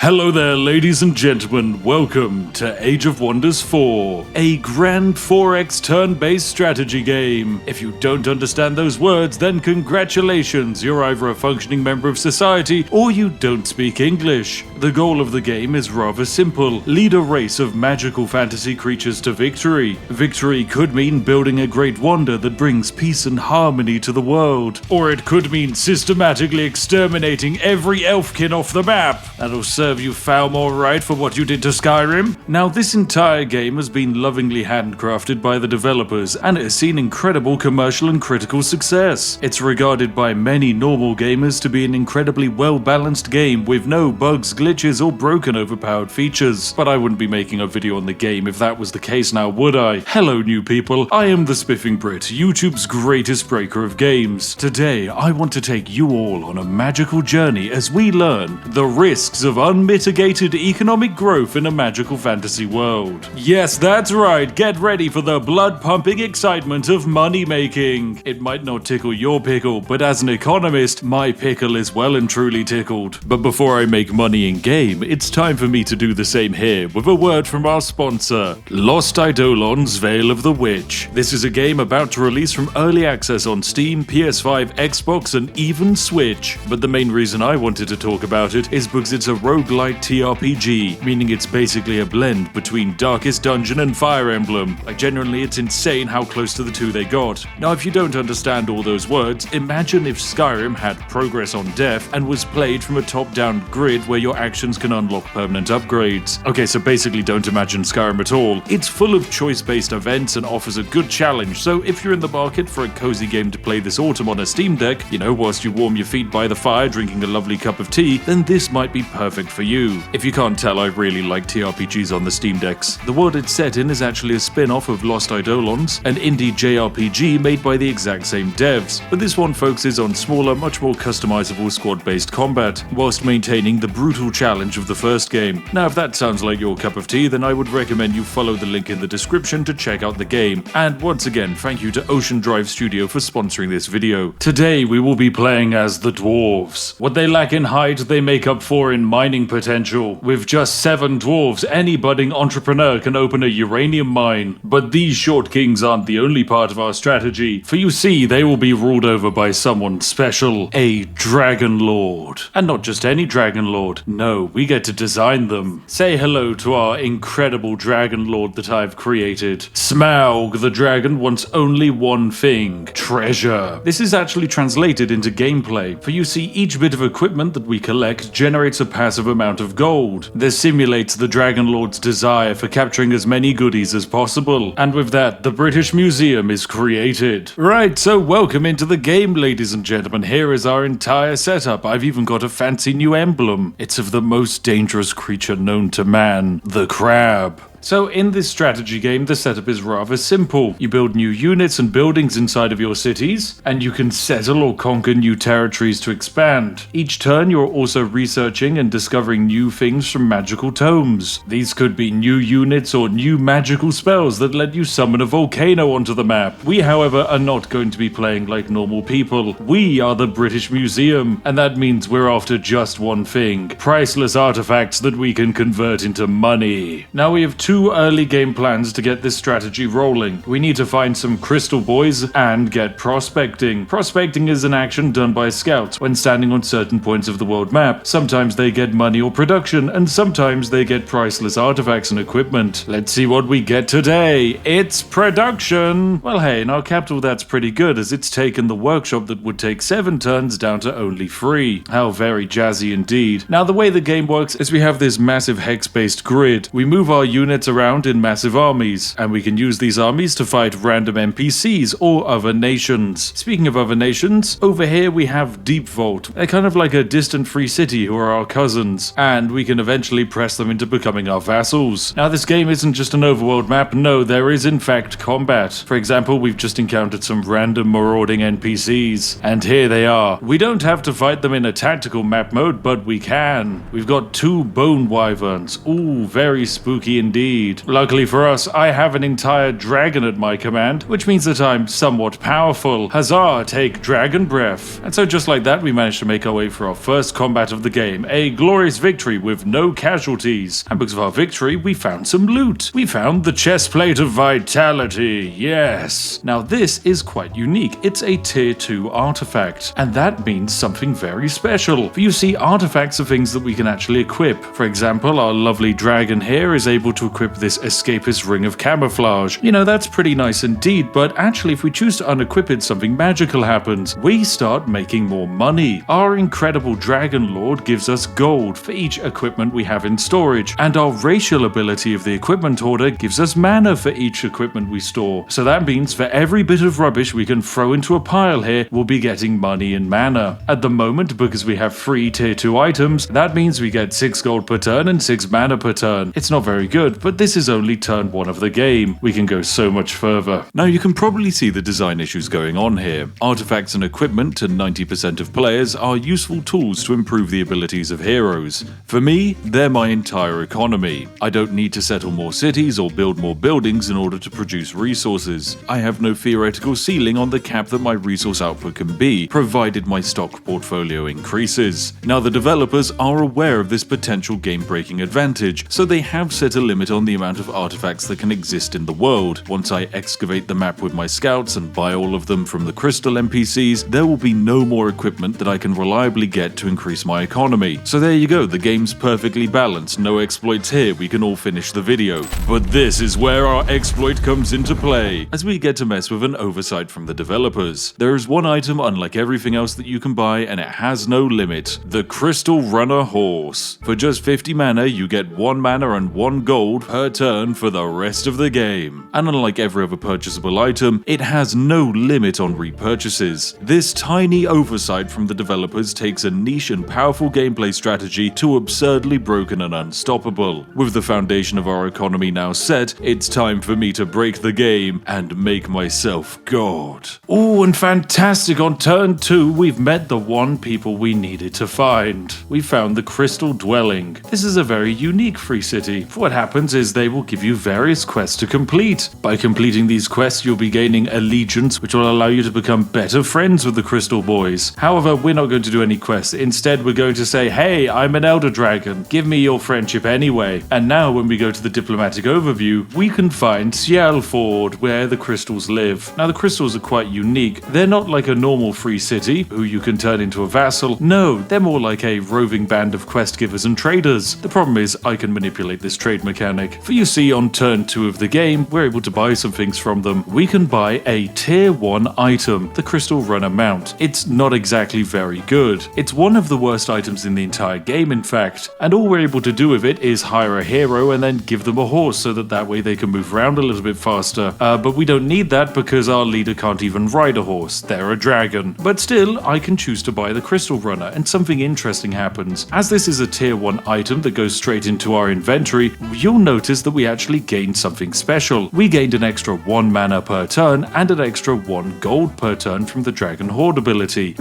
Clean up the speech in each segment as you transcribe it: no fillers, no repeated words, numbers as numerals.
Hello there, ladies and gentlemen. Welcome to Age of Wonders 4, a grand 4x turn-based strategy game. If you don't understand those words, then congratulations, you're either a functioning member of society or you don't speak English. The goal of the game is rather simple: lead a race of magical fantasy creatures to victory. Victory could mean building a great wonder that brings peace and harmony to the world, or it could mean systematically exterminating every elfkin off the map. That'll serve you foul more right for what you did to Skyrim. Now, this entire game has been lovingly handcrafted by the developers, and it has seen incredible commercial and critical success. It's regarded by many normal gamers to be an incredibly well-balanced game with no bugs, glitches, or broken overpowered features. But I wouldn't be making a video on the game if that was the case now, would I? Hello, new people. I am the Spiffing Brit, YouTube's greatest breaker of games. Today, I want to take you all on a magical journey as we learn the risks of unmitigated economic growth in a magical fantasy world. Yes, that's right, get ready for the blood-pumping excitement of money making. It might not tickle your pickle, but as an economist, my pickle is well and truly tickled. But before I make money in game, it's time for me to do the same here with a word from our sponsor, Lost Eidolon's Veil of the Witch. This is a game about to release from early access on Steam, PS5, Xbox, and even Switch. But the main reason I wanted to talk about it is because it's a roguelite TRPG, meaning it's basically a blend between Darkest Dungeon and Fire Emblem. Like, genuinely, it's insane how close to the two they got. Now, if you don't understand all those words, imagine if Skyrim had progress on death and was played from a top-down grid where your actions can unlock permanent upgrades. Okay, so basically don't imagine Skyrim at all. It's full of choice-based events and offers a good challenge, so if you're in the market for a cozy game to play this autumn on a Steam Deck, you know, whilst you warm your feet by the fire drinking a lovely cup of tea, then this might be perfect for you. If you can't tell, I really like TRPGs on the Steam Decks. The world it's set in is actually a spin-off of Lost Eidolons, an indie JRPG made by the exact same devs, but this one focuses on smaller, much more customizable squad-based combat, whilst maintaining the brutal challenge of the first game. Now, if that sounds like your cup of tea, then I would recommend you follow the link in the description to check out the game. And once again, thank you to Ocean Drive Studio for sponsoring this video. Today, we will be playing as the dwarves. What they lack in height, they make up for in mining potential. With just 7 dwarves, any budding entrepreneur can open a uranium mine. But these short kings aren't the only part of our strategy, for you see, they will be ruled over by someone special, a dragon lord. And not just any dragon lord, no, we get to design them. Say hello to our incredible dragon lord that I've created. Smaug the dragon wants only one thing: treasure. This is actually translated into gameplay, for you see, each bit of equipment that we collect generates a passive amount of gold. This simulates the Dragon Lord's desire for capturing as many goodies as possible, and with that, the British Museum is created. Right, so welcome into the game, ladies and gentlemen. Here is our entire setup. I've even got a fancy new emblem. It's of the most dangerous creature known to man, the crab. So in this strategy game, the setup is rather simple. You build new units and buildings inside of your cities, and you can settle or conquer new territories to expand. Each turn, you're also researching and discovering new things from magical tomes. These could be new units or new magical spells that let you summon a volcano onto the map. We, however, are not going to be playing like normal people. We are the British Museum, and that means we're after just one thing: priceless artifacts that we can convert into money. Now, we have two early game plans to get this strategy rolling. We need to find some crystal boys and get prospecting. Prospecting is an action done by scouts when standing on certain points of the world map. Sometimes they get money or production, and sometimes they get priceless artifacts and equipment. Let's see what we get today. It's production! Well, hey, in our capital that's pretty good, as it's taken the workshop that would take 7 turns down to only 3. How very jazzy indeed. Now, the way the game works is we have this massive hex-based grid. We move our units around in massive armies, and we can use these armies to fight random NPCs or other nations. Speaking of other nations, over here we have Deep Vault. They're kind of like a distant free city who are our cousins, and we can eventually press them into becoming our vassals. Now, this game isn't just an overworld map, no, there is in fact combat. For example, we've just encountered some random marauding NPCs, and here they are. We don't have to fight them in a tactical map mode, but we can. We've got 2 bone wyverns. Ooh, very spooky indeed. indeed. Luckily for us, I have an entire dragon at my command, which means that I'm somewhat powerful. Huzzah, take dragon breath. And so just like that, we managed to make our way for our first combat of the game, a glorious victory with no casualties. And because of our victory, we found some loot. We found the chestplate of vitality, yes. Now this is quite unique. It's a tier 2 artifact, and that means something very special. For you see, artifacts are things that we can actually equip. For example, our lovely dragon here is able to equip this escapist ring of camouflage. You know, that's pretty nice indeed, but actually if we choose to unequip it, something magical happens. We start making more money. Our incredible dragon lord gives us gold for each equipment we have in storage, and our racial ability of the equipment hoarder gives us mana for each equipment we store. So that means for every bit of rubbish we can throw into a pile here, we'll be getting money and mana. At the moment, because we have 3 tier 2 items, that means we get 6 gold per turn and 6 mana per turn. It's not very good, but this is only turn 1 of the game. We can go so much further. Now you can probably see the design issues going on here. Artifacts and equipment to 90% of players are useful tools to improve the abilities of heroes. For me, they're my entire economy. I don't need to settle more cities or build more buildings in order to produce resources. I have no theoretical ceiling on the cap that my resource output can be, provided my stock portfolio increases. Now the developers are aware of this potential game-breaking advantage, so they have set a limit on the amount of artifacts that can exist in the world. Once I excavate the map with my scouts and buy all of them from the crystal NPCs, there will be no more equipment that I can reliably get to increase my economy. So there you go, the game's perfectly balanced, no exploits here, we can all finish the video. But this is where our exploit comes into play, as we get to mess with an oversight from the developers. There is one item unlike everything else that you can buy, and it has no limit: the Crystal Runner Horse. For just 50 mana, you get 1 mana and 1 gold per turn for the rest of the game. And unlike every other purchasable item, it has no limit on repurchases. This tiny oversight from the developers takes a niche and powerful gameplay strategy to absurdly broken and unstoppable. With the foundation of our economy now set, it's time for me to break the game and make myself God. Oh, and fantastic, on turn 2 we've met the one people we needed to find. We found the Crystal Dwelling. This is a very unique free city. What happens is they will give you various quests to complete. By completing these quests, you'll be gaining allegiance, which will allow you to become better friends with the Crystal Boys. However, we're not going to do any quests. Instead, we're going to say, hey, I'm an Elder Dragon. Give me your friendship anyway. And now when we go to the diplomatic overview, we can find Cialford, where the crystals live. Now the crystals are quite unique. They're not like a normal free city, who you can turn into a vassal. No, they're more like a roving band of quest givers and traders. The problem is, I can manipulate this trade mechanic. For you see, on turn 2 of the game, we're able to buy some things from them. We can buy a tier 1 item, the Crystal Runner Mount. It's not exactly very good. It's one of the worst items in the entire game, in fact. And all we're able to do with it is hire a hero and then give them a horse so that way they can move around a little bit faster. But we don't need that because our leader can't even ride a horse. They're a dragon. But still, I can choose to buy the Crystal Runner, and something interesting happens. As this is a tier 1 item that goes straight into our inventory, you'll notice that we actually gained something special. We gained an extra 1 mana per turn and an extra 1 gold per turn from the Dragon Horde ability.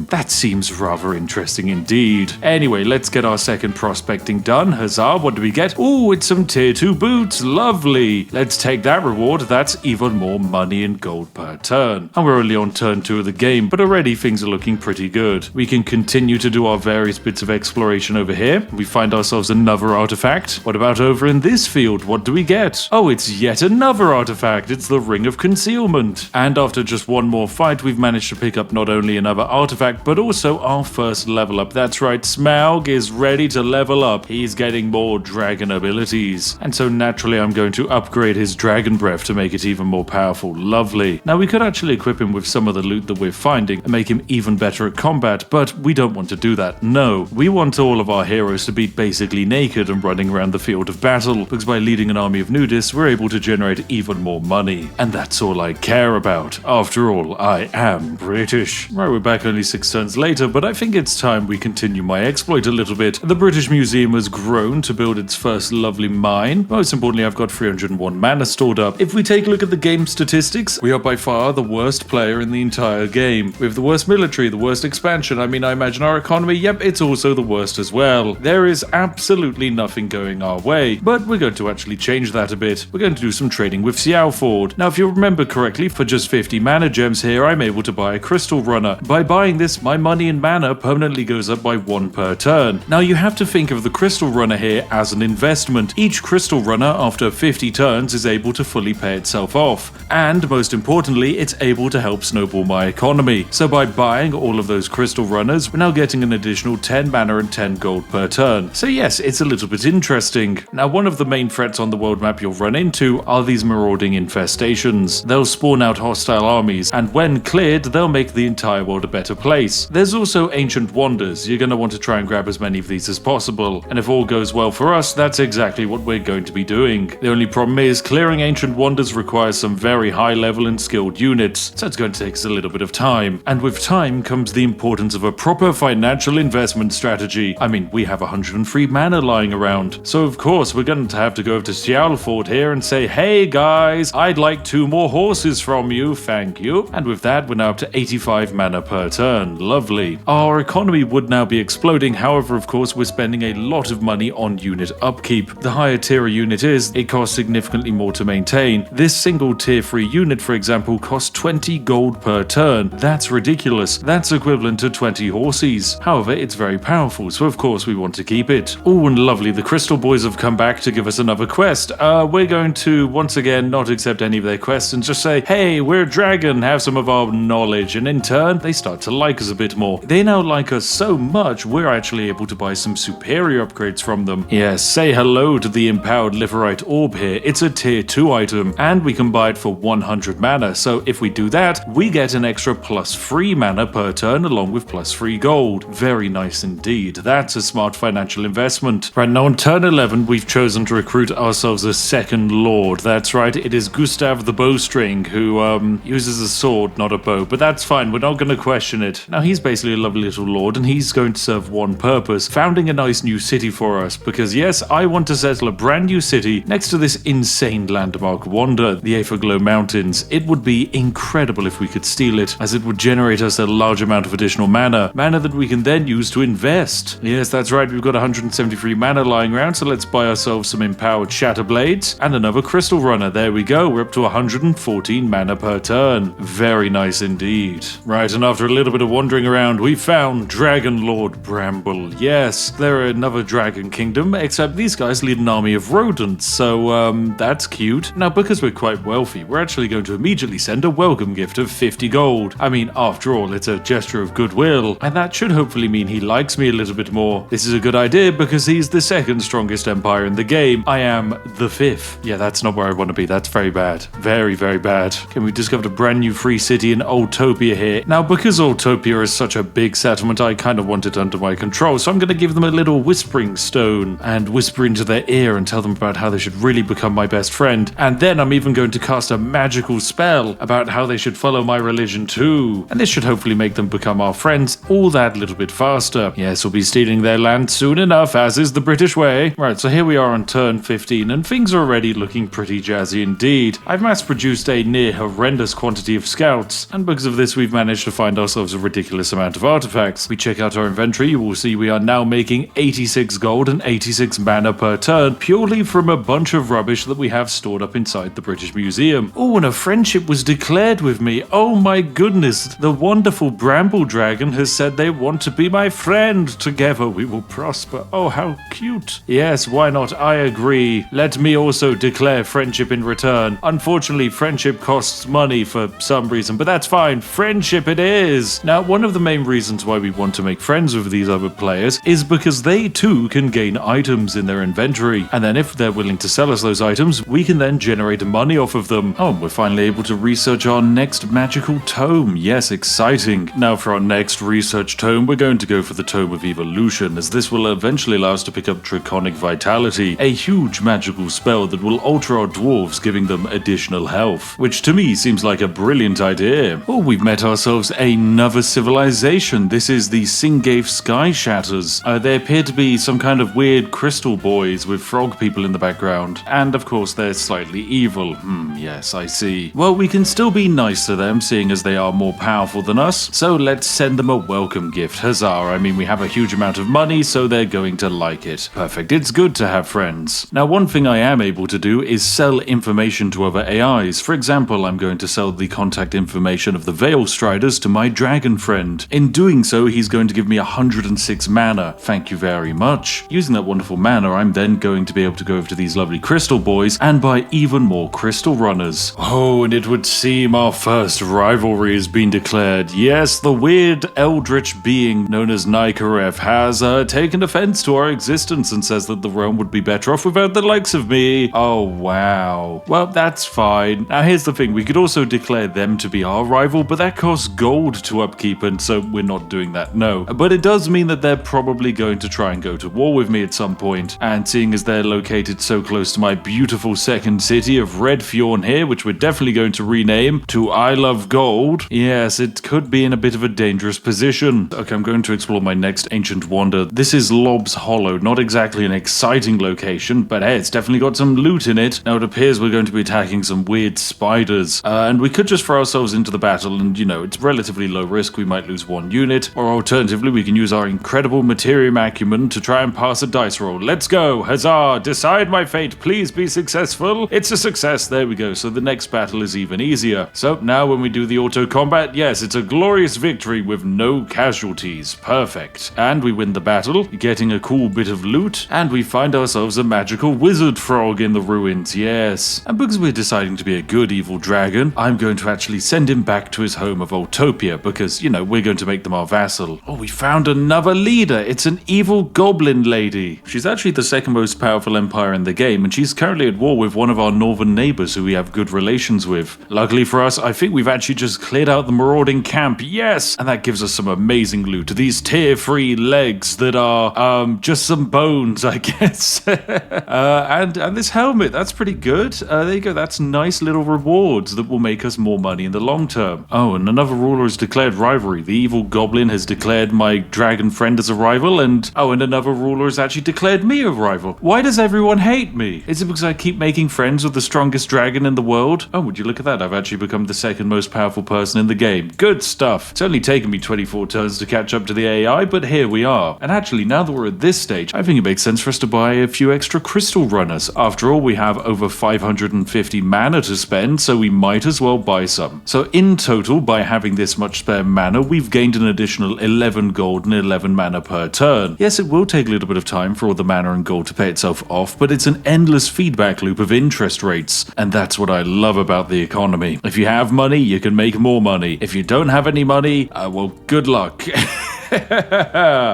That seems rather interesting indeed. Anyway, let's get our second prospecting done. Huzzah, what do we get? Oh, it's some tier 2 boots. Lovely. Let's take that reward. That's even more money and gold per turn. And we're only on turn 2 of the game, but already things are looking pretty good. We can continue to do our various bits of exploration over here. We find ourselves another artifact. What about over in this field? What do we get? Oh, it's yet another artifact. It's the Ring of Concealment. And after just one more fight, we've managed to pick up not only another artifact, but also our first level up. That's right, Smaug is ready to level up. He's getting more dragon abilities. And so naturally, I'm going to upgrade his dragon breath to make it even more powerful. Lovely. Now, we could actually equip him with some of the loot that we're finding and make him even better at combat, but we don't want to do that. No, we want all of our heroes to be basically naked and running around the field of battle, because by leading an army of nudists, we're able to generate even more money. And that's all I care about. After all, I am British. Right, we're back only 6 turns later, but I think it's time we continue my exploit a little bit. The British Museum has grown to build its first lovely mine. Most importantly, I've got 301 mana stored up. If we take a look at the game statistics, we are by far the worst player in the entire game. We have the worst military, the worst expansion. I mean, I imagine our economy, yep, it's also the worst as well. There is absolutely nothing going our way, but we're going to actually change that a bit. We're going to do some trading with Ford. Now, if you remember correctly, for just 50 mana gems here, I'm able to buy a crystal runner. By buying this, my money in mana permanently goes up by 1 per turn. Now, you have to think of the crystal runner here as an investment. Each crystal runner, after 50 turns, is able to fully pay itself off. And most importantly, it's able to help snowball my economy. So by buying all of those crystal runners, we're now getting an additional 10 mana and 10 gold per turn. So yes, it's a little bit interesting. Now, one of the main threats on the world map you'll run into are these marauding infestations. They'll spawn out hostile armies, and when cleared, they'll make the entire world a better place. There's also ancient wonders. You're going to want to try and grab as many of these as possible, and if all goes well for us, that's exactly what we're going to be doing. The only problem is clearing ancient wonders requires some very high level and skilled units, so it's going to take us a little bit of time. And with time comes the importance of a proper financial investment strategy. I mean, we have 103 mana lying around, so of course we're going to have to go over to Ford here and say, hey guys, I'd like 2 more horses from you, thank you. And with that, we're now up to 85 mana per turn. Lovely. Our economy would now be exploding, however, of course, we're spending a lot of money on unit upkeep. The higher tier a unit is, it costs significantly more to maintain. This single tier 3 unit, for example, costs 20 gold per turn. That's ridiculous. That's equivalent to 20 horses. However, it's very powerful, so of course we want to keep it. Oh, and lovely, the Crystal Boys have come back to give us another quest. We're going to, once again, not accept any of their quests and just say, hey, we're a dragon, have some of our knowledge, and in turn, they start to like us a bit more. They now like us so much, we're actually able to buy some superior upgrades from them. Yes, say hello to the empowered Liverite Orb here. It's a tier 2 item, and we can buy it for 100 mana, so if we do that, we get an extra +3 mana per turn along with +3 gold. Very nice indeed. That's a smart financial investment. Right now on turn 11, we've chosen to recruit ourselves a second lord. That's right, it is Gustav the Bowstring, who uses a sword, not a bow, but that's fine, we're not going to question it. Now he's basically a lovely little lord, and he's going to serve one purpose, founding a nice new city for us, because yes, I want to settle a brand new city next to this insane landmark wonder, the Aetherglow Mountains. It would be incredible if we could steal it, as it would generate us a large amount of additional mana that we can then use to invest. Yes, that's right, we've got 173 mana lying around, so let's buy ourselves some empowered Shatter Blades and another Crystal Runner. There we go, we're up to 114 mana per turn. Very nice indeed. Right, and after a little bit of wandering around, we found Dragon Lord Bramble. Yes, they're another dragon kingdom, except these guys lead an army of rodents, so that's cute. Now, because we're quite wealthy, we're actually going to immediately send a welcome gift of 50 gold. I mean, after all, it's a gesture of goodwill, and that should hopefully mean he likes me a little bit more. This is a good idea because he's the second strongest empire in the game. I am the 5th. Yeah, that's not where I want to be. That's very bad. Very, very bad. Okay, we discovered a brand new free city in Oldtopia here. Now, because Oldtopia is such a big settlement, I kind of want it under my control, so I'm going to give them a little whispering stone and whisper into their ear and tell them about how they should really become my best friend. And then I'm even going to cast a magical spell about how they should follow my religion too. And this should hopefully make them become our friends all that little bit faster. Yes, we'll be stealing their land soon enough, as is the British way. Right, so here we are on turn 15, and things are already looking pretty jazzy indeed. I've mass-produced a near horrendous quantity of scouts, and because of this we've managed to find ourselves a ridiculous amount of artifacts. We check out our inventory, you will see we are now making 86 gold and 86 mana per turn, purely from a bunch of rubbish that we have stored up inside the British Museum. Oh, and a friendship was declared with me. Oh my goodness, the wonderful Bramble Dragon has said they want to be my friend. Together we will prosper. Oh, how cute. Yes, why not? I agree. Let me also declare friendship in return. Unfortunately, friendship costs money for some reason, but that's fine. Friendship it is. Now, one of the main reasons why we want to make friends with these other players is because they too can gain items in their inventory, and then if they're willing to sell us those items, we can then generate money off of them. Oh, and we're finally able to research our next magical tome. Yes, exciting. Now for our next research tome, we're going to go for the Tome of Evolution, as this will eventually allow us to pick up Draconic Vitality, a huge magical spell that will alter our dwarves, giving them additional health, which to me seems like a brilliant idea. Oh, we've met ourselves another civilization. This is the Singafe Sky Shatters. They appear to be some kind of weird crystal boys with frog people in the background, and of course they're slightly evil. Yes, I see. Well, we can still be nice to them, seeing as they are more powerful than us, so let's send them a welcome gift. Huzzah, I mean, we have a huge amount of money, so they're going to like it. Perfect, it's good to have friends. brands. Now, one thing I am able to do is sell information to other AIs. For example, I'm going to sell the contact information of the Veil Striders to my dragon friend. In doing so, he's going to give me 106 mana. Thank you very much. Using that wonderful mana, I'm then going to be able to go over to these lovely crystal boys and buy even more crystal runners. Oh, and it would seem our first rivalry has been declared. Yes, the weird eldritch being known as Nykarev has taken offense to our existence and says that the realm would be better off without the likes of me. Oh, wow. Well, that's fine. Now, here's the thing. We could also declare them to be our rival, but that costs gold to upkeep, and so we're not doing that, no. But it does mean that they're probably going to try and go to war with me at some point, and seeing as they're located so close to my beautiful second city of Redfjorn here, which we're definitely going to rename to I Love Gold, yes, it could be in a bit of a dangerous position. Okay, I'm going to explore my next ancient wonder. This is Lob's Hollow, not exactly an exciting location, but hey, it's definitely got some loot in it. Now, it appears we're going to be attacking some weird spiders, and we could just throw ourselves into the battle, and, you know, it's relatively low risk. We might lose one unit, or alternatively, we can use our incredible Materium acumen to try and pass a dice roll. Let's go! Huzzah! Decide my fate, please be successful. It's a success, there we go. So the next battle is even easier. So now when we do the auto combat, yes, it's a glorious victory with no casualties. Perfect. And we win the battle, getting a cool bit of loot, and we find ourselves a magical wizard frog in the ruins, yes. And because we're deciding to be a good evil dragon, I'm going to actually send him back to his home of Utopia because, you know, we're going to make them our vassal. Oh, we found another leader. It's an evil goblin lady. She's actually the second most powerful empire in the game, and she's currently at war with one of our northern neighbors who we have good relations with. Luckily for us, I think we've actually just cleared out the marauding camp, yes! And that gives us some amazing loot. These tier-free legs that are, just some bones, I guess. and this helmet, that's pretty good. There you go, that's nice little rewards that will make us more money in the long term. Oh, and another ruler has declared rivalry. The evil goblin has declared my dragon friend as a rival, and another ruler has actually declared me a rival. Why does everyone hate me? Is it because I keep making friends with the strongest dragon in the world? Oh, would you look at that? I've actually become the second most powerful person in the game. Good stuff. It's only taken me 24 turns to catch up to the AI, but here we are. And actually, now that we're at this stage, I think it makes sense for us to buy a few extra crystal runners. After all, we have over 550 mana to spend, so we might as well buy some. So in total, by having this much spare mana, we've gained an additional 11 gold and 11 mana per turn. Yes, it will take a little bit of time for all the mana and gold to pay itself off, but it's an endless feedback loop of interest rates, and that's what I love about the economy. If you have money, you can make more money. If you don't have any money, well, good luck.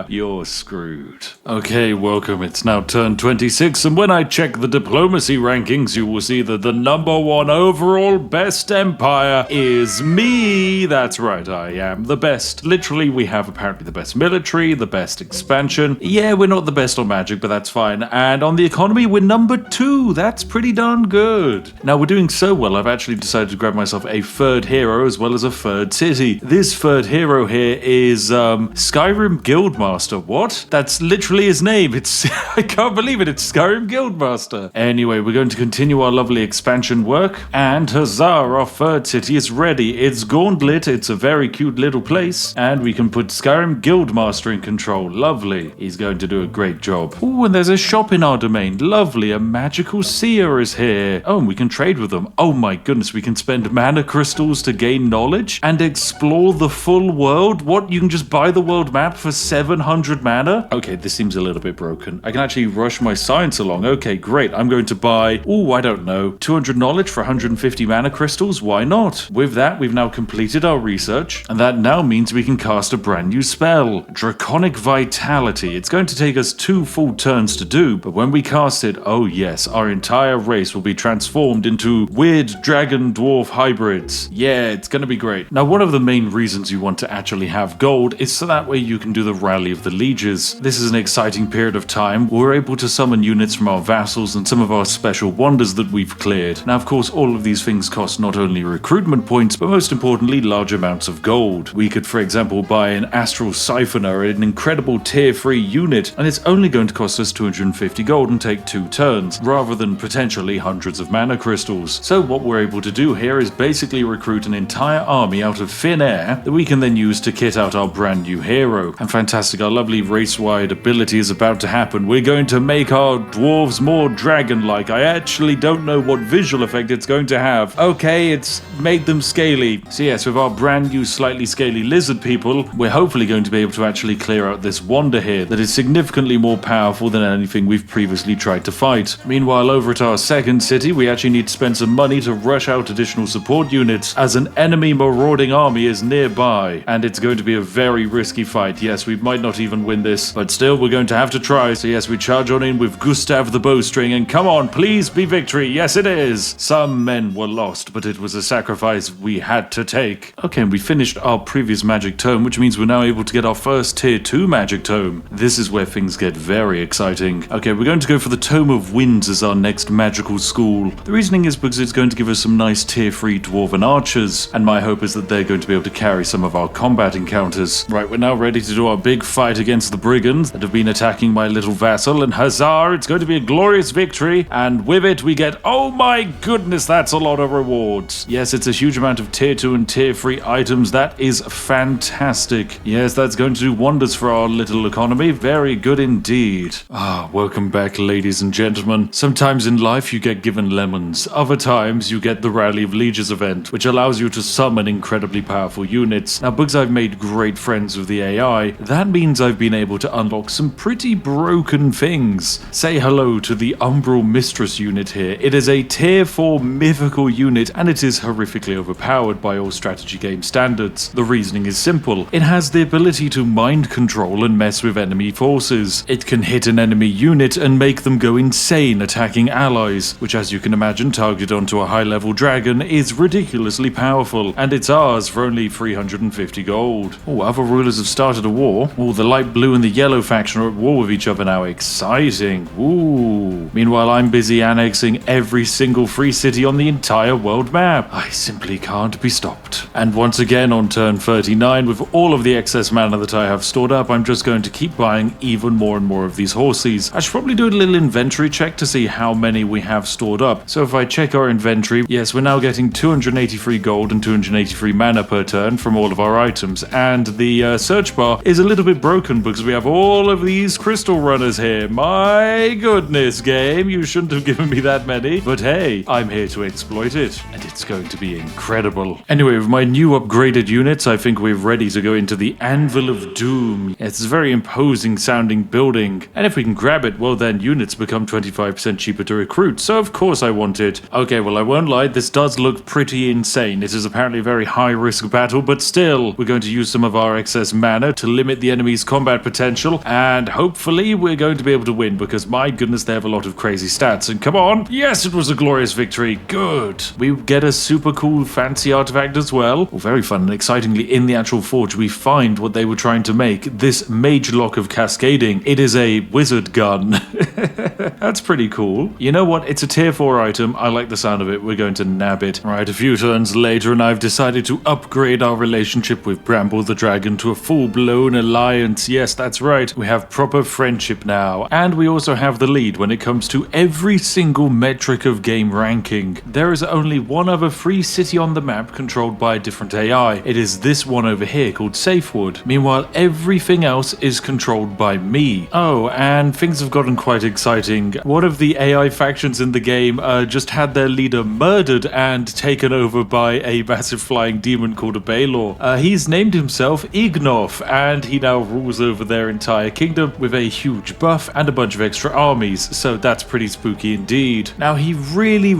You're screwed. Okay, welcome. It's now turn 26, and when I check the diplomacy rankings, you will see that the #1 overall best empire is me. That's right, I am the best. Literally, we have apparently the best military, the best expansion. Yeah, we're not the best on magic, but that's fine. And on the economy, we're #2. That's pretty darn good. Now, we're doing so well, I've actually decided to grab myself a third hero as well as a third city. This third hero here is, Skyrim Guildmaster. What? That's literally his name. It's I can't believe it. It's Skyrim Guildmaster. Anyway, we're going to continue our lovely expansion work. And huzzah, our third city is ready. It's Gauntlet. It's a very cute little place. And we can put Skyrim Guildmaster in control. Lovely. He's going to do a great job. Oh, and there's a shop in our domain. Lovely. A magical seer is here. Oh, and we can trade with them. Oh my goodness. We can spend mana crystals to gain knowledge and explore the full world. What? You can just buy the world map for 700 mana? Okay, this seems a little bit broken. I can actually rush my science along. Okay, great. I'm going to buy, I don't know, 200 knowledge for 150 mana crystals. Why not? With that, we've now completed our research, and that now means we can cast a brand new spell, Draconic Vitality. It's going to take us 2 full turns to do, but when we cast it, oh yes, our entire race will be transformed into weird dragon dwarf hybrids. Yeah, it's going to be great. Now, one of the main reasons you want to actually have gold is so that way you can do the Rally of the Lieges. This is an exciting period of time where we're able to summon units from our vassals and some of our special wonders that we've cleared. Now, of course, all of these things cost not only recruitment points, but most importantly, large amounts of gold. We could, for example, buy an Astral Siphoner, an incredible tier 3 unit, and it's only going to cost us 250 gold and take 2 turns, rather than potentially hundreds of mana crystals. So what we're able to do here is basically recruit an entire army out of thin air that we can then use to kit out our brand new hero hero. And fantastic, our lovely race-wide ability is about to happen. We're going to make our dwarves more dragon-like. I actually don't know what visual effect it's going to have. Okay, it's made them scaly. So yes, with our brand new slightly scaly lizard people, we're hopefully going to be able to actually clear out this wonder here that is significantly more powerful than anything we've previously tried to fight. Meanwhile, over at our second city, we actually need to spend some money to rush out additional support units as an enemy marauding army is nearby, and it's going to be a very risky fight. Yes, we might not even win this, but still we're going to have to try. So yes, we charge on in with Gustav the bowstring, and come on, please be victory. Yes, it is. Some men were lost, but it was a sacrifice we had to take. Okay, and we finished our previous magic tome, which means we're now able to get our first tier 2 magic tome. This is where things get very exciting. Okay, we're going to go for the Tome of Winds as our next magical school. The reasoning is because it's going to give us some nice tier 3 dwarven archers, and my hope is that they're going to be able to carry some of our combat encounters. Right, we're now ready to do our big fight against the brigands that have been attacking my little vassal, and huzzah, it's going to be a glorious victory, and with it we get, oh my goodness, that's a lot of rewards. Yes, it's a huge amount of tier 2 and tier 3 items. That is fantastic. Yes, that's going to do wonders for our little economy. Very good indeed. Welcome back, ladies and gentlemen. Sometimes in life you get given lemons. Other times you get the Rally of Lieges event, which allows you to summon incredibly powerful units. Now, because I've made great friends with the AI, that means I've been able to unlock some pretty broken things. Say hello to the Umbral Mistress unit here. It is a tier 4 mythical unit, and it is horrifically overpowered by all strategy game standards. The reasoning is simple. It has the ability to mind control and mess with enemy forces. It can hit an enemy unit and make them go insane attacking allies, which, as you can imagine, targeted onto a high-level dragon is ridiculously powerful, and it's ours for only 350 gold. Oh, other rulers have started a war. Oh, the light blue and the yellow faction are at war with each other now. Exciting. Ooh. Meanwhile, I'm busy annexing every single free city on the entire world map. I simply can't be stopped. And once again, on turn 39, with all of the excess mana that I have stored up, I'm just going to keep buying even more and more of these horses. I should probably do a little inventory check to see how many we have stored up. So if I check our inventory, yes, we're now getting 283 gold and 283 mana per turn from all of our items, and the search bar is a little bit broken because we have all of these crystal runners here. My goodness, game, you shouldn't have given me that many, but hey, I'm here to exploit it, and it's going to be incredible. Anyway, with my new upgraded units, I think we're ready to go into the Anvil of Doom. It's a very imposing sounding building, and if we can grab it, well then units become 25% cheaper to recruit, so of course I want it. Okay, well I won't lie, this does look pretty insane. It is apparently a very high risk battle, but still, we're going to use some of our excess mana to limit the enemy's combat potential, and hopefully we're going to be able to win, because my goodness, they have a lot of crazy stats. And come on, yes, it was a glorious victory. Good. We get a super cool fancy artifact as well. Well, very fun, and excitingly, in the actual forge we find what they were trying to make, this mage lock of cascading. It is a wizard gun. That's pretty cool. You know what, it's a tier 4 item. I like the sound of it. We're going to nab it. Right, a few turns later, and I've decided to upgrade our relationship with Bramble the Dragon to a full-blown alliance. Yes, that's right. We have proper friendship now, and we also have the lead when it comes to every single metric of game ranking. There is only one other free city on the map controlled by a different AI. It is this one over here called Safewood. Meanwhile, everything else is controlled by me. Oh, and things have gotten quite exciting. One of the AI factions in the game just had their leader murdered and taken over by a massive flying demon called a Baylor. He's named himself Ignoff, and he now rules over their entire kingdom with a huge buff and a bunch of extra armies, so that's pretty spooky indeed. Now, he really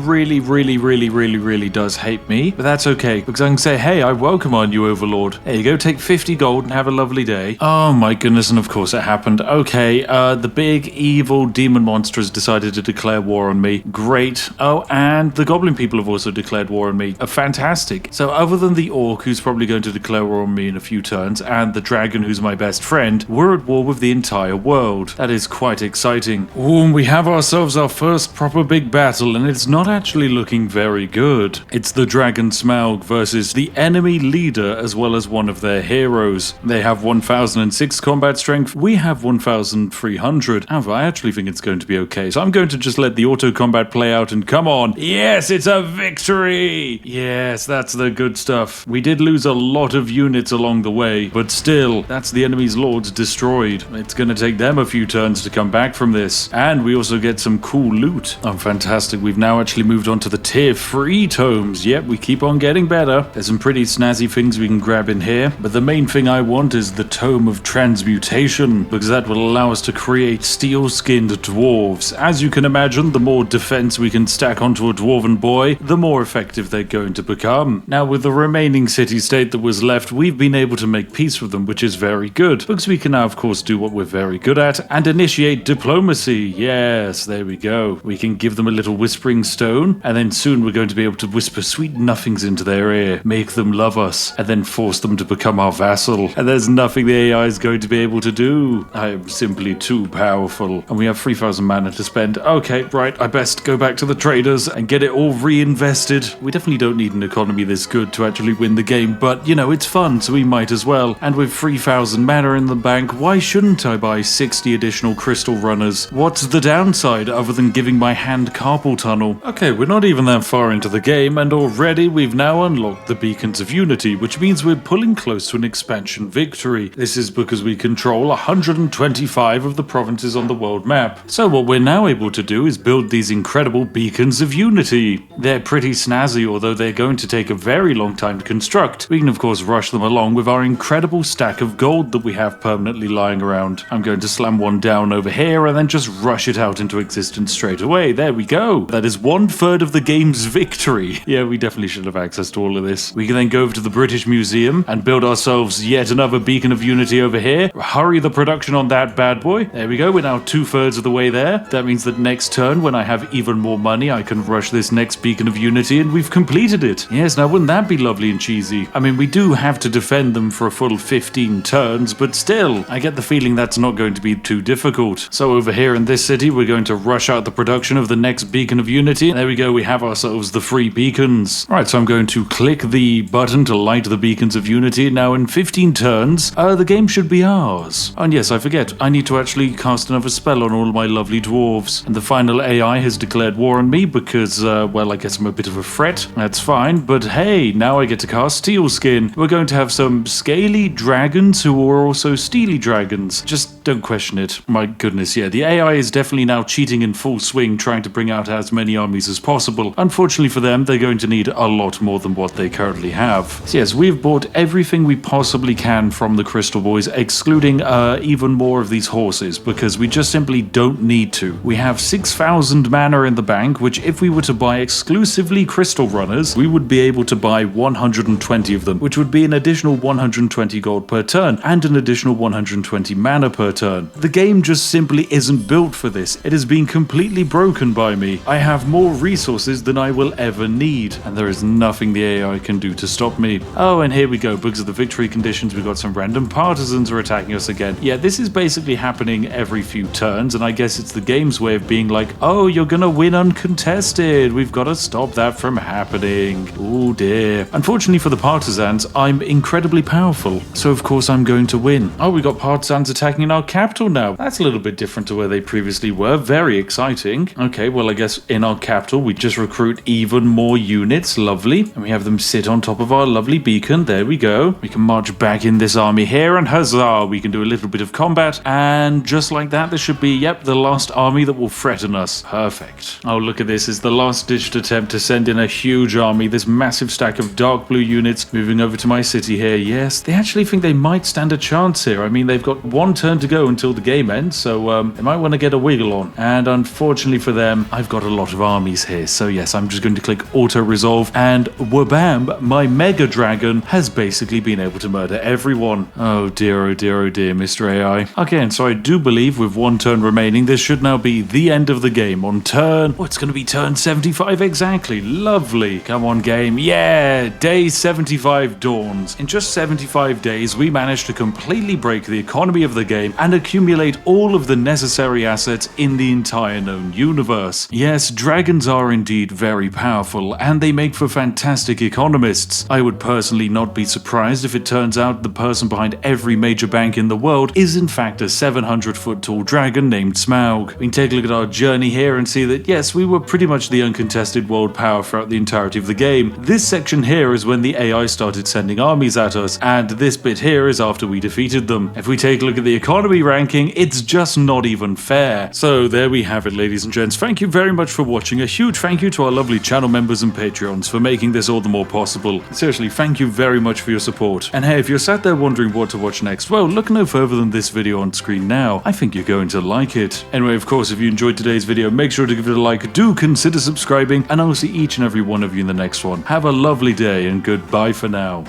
does hate me, but that's okay, because I can say, hey, I welcome our new overlord. There you go, take 50 gold and have a lovely day. Oh my goodness, and of course it happened. Okay, the big evil demon monster has decided to declare war on me. Great. Oh, and the goblin people have also declared war on me. Fantastic. So other than the orc, who's probably going to declare war on me in a few turns, and the dragon, who's my best friend, we're at war with the entire world. That is quite exciting. Ooh, we have ourselves our first proper big battle, and it's not actually looking very good. It's the dragon Smaug versus the enemy leader as well as one of their heroes. They have 1006 combat strength. We have 1300. However, I actually think it's going to be okay. So I'm going to just let the auto combat play out, and come on. Yes, it's a victory. Yes, that's the good stuff. We did lose a lot of units along the way, but still, that's the enemy's lords destroyed. It's going to take them a few turns to come back from this. And we also get some cool loot. Oh, fantastic. We've now actually moved on to the tier 3 tomes. Yep, we keep on getting better. There's some pretty snazzy things we can grab in here, but the main thing I want is the Tome of Transmutation, because that will allow us to create steel-skinned dwarves. As you can imagine, the more defense we can stack onto a dwarven boy, the more effective they're going to become. Now, with the remaining city-state that was left, we've been able to make peace with them, which is very good, because we can now, of course, do what we're very good at, and initiate diplomacy. Yes, there we go. We can give them a little whispering stone, and then soon we're going to be able to whisper sweet nothings into their ear, make them love us, and then force them to become our vassal. And there's nothing the AI is going to be able to do. I am simply too powerful. And we have 3,000 mana to spend. Okay, right, I best go back to the traders and get it all reinvested. We definitely don't need an economy this good to actually win the game, but, you know, it's fun, so we might as well. And with 3,000 mana in the bank, why shouldn't I buy 60 additional crystal runners? What's the downside other than giving my hand carpal tunnel? Okay, we're not even that far into the game, and already we've now unlocked the Beacons of Unity, which means we're pulling close to an expansion victory. This is because we control 125 of the provinces on the world map. So what we're now able to do is build these incredible Beacons of Unity. They're pretty snazzy, although they're going to take a very long time to construct. We can of course rush them along with our incredible stack of gold that we have permanently lying around. I'm going to slam one down over here and then just rush it out into existence straight away. There we go. That is 1/3 of the game's victory. Yeah, we definitely should have access to all of this. We can then go over to the British Museum and build ourselves yet another Beacon of Unity over here. Hurry the production on that bad boy. There we go. We're now 2/3 of the way there. That means that next turn, when I have even more money, I can rush this next Beacon of Unity, and we've completed it. Yes, now wouldn't that be lovely and cheesy? I mean, we do have to defend them for a full 15 turns, but still, I get the feeling that's not going to be too difficult. So over here in this city, we're going to rush out the production of the next Beacon of Unity. There we go. We have ourselves the 3 beacons. All right, so I'm going to click the button to light the Beacons of Unity. Now in 15 turns, the game should be ours. And yes, I forget, I need to actually cast another spell on all my lovely dwarves. And the final AI has declared war on me because, well, I guess I'm a bit of a threat. That's fine, but hey, now I get to cast Steel Skin. We're going to have some scaly dragons who are also steely dragons. Just don't question it. My goodness, yeah, the AI is definitely now cheating in full swing, trying to bring out as many armies as possible. Unfortunately for them, they're going to need a lot more than what they currently have. So yes, we've bought everything we possibly can from the Crystal Boys, excluding even more of these horses, because we just simply don't need to. We have 6,000 mana in the bank, which if we were to buy exclusively crystal runners, we would be able to buy 120 of them, which would be an additional 120 gold per turn and an additional 120 mana per turn. The game just simply isn't built for this. It has been completely broken by me. I have more resources than I will ever need, and there is nothing the AI can do to stop me. Oh, and here we go. Because of the victory conditions, we've got some random partisans are attacking us again. Yeah, this is basically happening every few turns, and I guess it's the game's way of being like, oh, you're gonna win uncontested. We've got to stop that from happening. Oh dear. Unfortunately for the partisans, I'm incredibly powerful, so of course I'm going to win. Oh, we got partisans attacking in our capital now. That's a little bit different to where they previously were. Very exciting. Okay, well, I guess in our capital, we just recruit even more units. Lovely. And we have them sit on top of our lovely beacon. There we go. We can march back in this army here, and huzzah, we can do a little bit of combat. And just like that, this should be, yep, the last army that will threaten us. Perfect. Oh, look at this. It's the last-ditched attempt to send in a huge army. This massive stack of dark blue units moving over to my city here. Yes, they actually think they might stand a chance here. I mean, they've got one turn to go until the game ends, so they might want to get a wiggle on. And unfortunately for them, I've got a lot of armies here. So yes, I'm just going to click auto-resolve, and wabam, my Mega Dragon has basically been able to murder everyone. Oh dear, oh dear, oh dear, Mr. AI. Okay, and so I do believe with one turn remaining, this should now be the end of the game. On turn, oh, it's going to be turn 75 exactly. Lovely. Come on, game. Yeah, day 75 dawns. In just 75 days, we managed to completely break the economy of the game and accumulate all of the necessary assets in the entire known universe. Yes, dragons are indeed very powerful, and they make for fantastic economists. I would personally not be surprised if it turns out the person behind every major bank in the world is in fact a 700-foot tall dragon named Smaug. Now, we can take a look at our journey here and see that yes, we were pretty much the uncontested world power throughout the entirety of the game. This section here is when the AI started sending armies at us, and this bit here is after we defeated them. If we take a look at the economy ranking, it's just not even fair. So there we have it, ladies and gents. Thank you very much for watching. A huge thank you to our lovely channel members and Patreons for making this all the more possible. Seriously, thank you very much for your support. And hey, if you're sat there wondering what to watch next, well, look no further than this video on screen now. I think you're going to like it. Anyway, of course, if you enjoyed today's video, make sure to give it a like, do consider subscribing, and I'll see each and every one of you in the next one. Have a lovely day and goodbye for now.